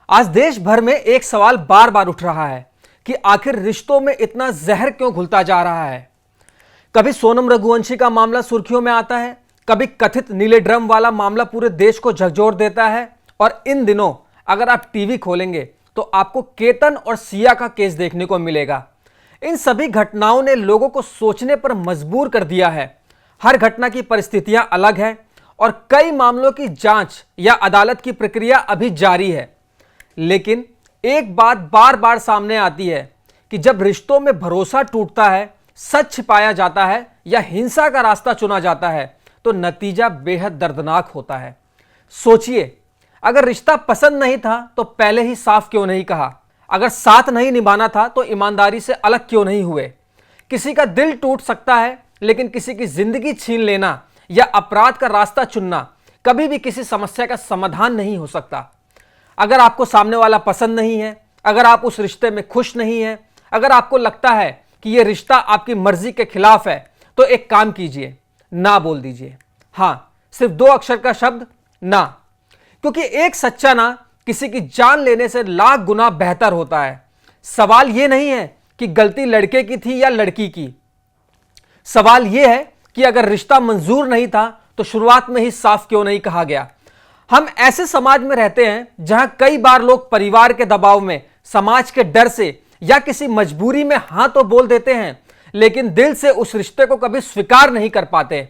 आज देश भर में एक सवाल बार बार उठ रहा है कि आखिर रिश्तों में इतना जहर क्यों घुलता जा रहा है। कभी सोनम रघुवंशी का मामला सुर्खियों में आता है, कभी कथित नीले ड्रम वाला मामला पूरे देश को झकझोर देता है, और इन दिनों अगर आप टीवी खोलेंगे तो आपको केतन और सिया का केस देखने को मिलेगा। इन सभी घटनाओं ने लोगों को सोचने पर मजबूर कर दिया है। हर घटना की परिस्थितियां अलग हैं और कई मामलों की जांच या अदालत की प्रक्रिया अभी जारी है। लेकिन एक बात बार बार सामने आती है कि जब रिश्तों में भरोसा टूटता है, सच छिपाया जाता है या हिंसा का रास्ता चुना जाता है तो नतीजा बेहद दर्दनाक होता है। सोचिए, अगर रिश्ता पसंद नहीं था तो पहले ही साफ क्यों नहीं कहा? अगर साथ नहीं निभाना था तो ईमानदारी से अलग क्यों नहीं हुए? किसी का दिल टूट सकता है, लेकिन किसी की जिंदगी छीन लेना या अपराध का रास्ता चुनना कभी भी किसी समस्या का समाधान नहीं हो सकता। अगर आपको सामने वाला पसंद नहीं है, अगर आप उस रिश्ते में खुश नहीं हैं, अगर आपको लगता है कि यह रिश्ता आपकी मर्जी के खिलाफ है, तो एक काम कीजिए, ना बोल दीजिए। हां, सिर्फ 2 अक्षर का शब्द, ना। क्योंकि एक सच्चा ना किसी की जान लेने से लाख गुना बेहतर होता है। सवाल यह नहीं है कि गलती लड़के की थी या लड़की की। सवाल यह है कि अगर रिश्ता मंजूर नहीं था तो शुरुआत में ही साफ क्यों नहीं कहा गया। हम ऐसे समाज में रहते हैं जहां कई बार लोग परिवार के दबाव में, समाज के डर से या किसी मजबूरी में हां तो बोल देते हैं, लेकिन दिल से उस रिश्ते को कभी स्वीकार नहीं कर पाते।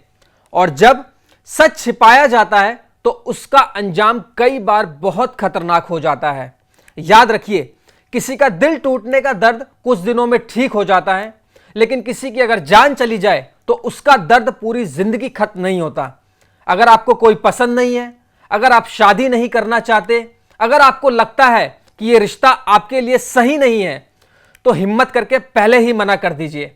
और जब सच छिपाया जाता है तो उसका अंजाम कई बार बहुत खतरनाक हो जाता है। याद रखिए, किसी का दिल टूटने का दर्द कुछ दिनों में ठीक हो जाता है, लेकिन किसी की अगर जान चली जाए तो उसका दर्द पूरी जिंदगी खत्म नहीं होता। अगर आपको कोई पसंद नहीं है, अगर आप शादी नहीं करना चाहते, अगर आपको लगता है कि यह रिश्ता आपके लिए सही नहीं है, तो हिम्मत करके पहले ही मना कर दीजिए।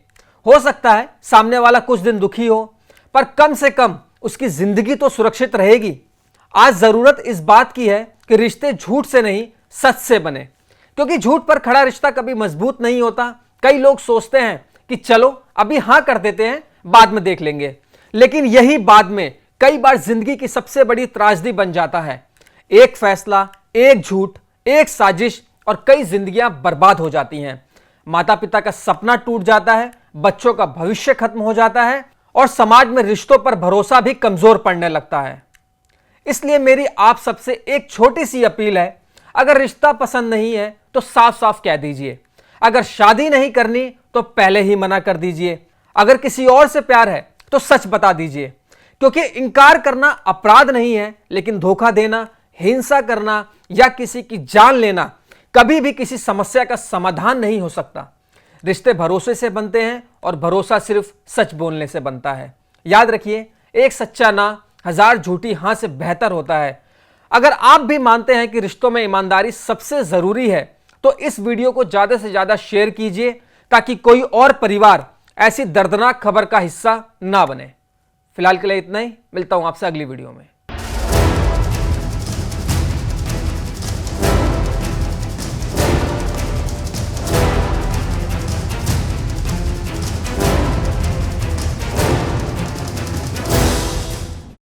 हो सकता है सामने वाला कुछ दिन दुखी हो, पर कम से कम उसकी जिंदगी तो सुरक्षित रहेगी। आज जरूरत इस बात की है कि रिश्ते झूठ से नहीं, सच से बने, क्योंकि झूठ पर खड़ा रिश्ता कभी मजबूत नहीं होता। कई लोग सोचते हैं कि चलो अभी हां कर देते हैं, बाद में देख लेंगे, लेकिन यही बाद में कई बार जिंदगी की सबसे बड़ी त्रासदी बन जाता है। एक फैसला, एक झूठ, एक साजिश और कई जिंदगियां बर्बाद हो जाती हैं। माता पिता का सपना टूट जाता है, बच्चों का भविष्य खत्म हो जाता है और समाज में रिश्तों पर भरोसा भी कमजोर पड़ने लगता है। इसलिए मेरी आप सबसे एक छोटी सी अपील है, अगर रिश्ता पसंद नहीं है तो साफ साफ कह दीजिए। अगर शादी नहीं करनी तो पहले ही मना कर दीजिए। अगर किसी और से प्यार है तो सच बता दीजिए, क्योंकि इनकार करना अपराध नहीं है, लेकिन धोखा देना, हिंसा करना या किसी की जान लेना कभी भी किसी समस्या का समाधान नहीं हो सकता। रिश्ते भरोसे से बनते हैं और भरोसा सिर्फ सच बोलने से बनता है। याद रखिए, एक सच्चा ना 1000 झूठी हां से बेहतर होता है। अगर आप भी मानते हैं कि रिश्तों में ईमानदारी सबसे जरूरी है तो इस वीडियो को ज्यादा से ज्यादा शेयर कीजिए, ताकि कोई और परिवार ऐसी दर्दनाक खबर का हिस्सा ना बने। फिलहाल के लिए इतना ही, मिलता हूं आपसे अगली वीडियो में।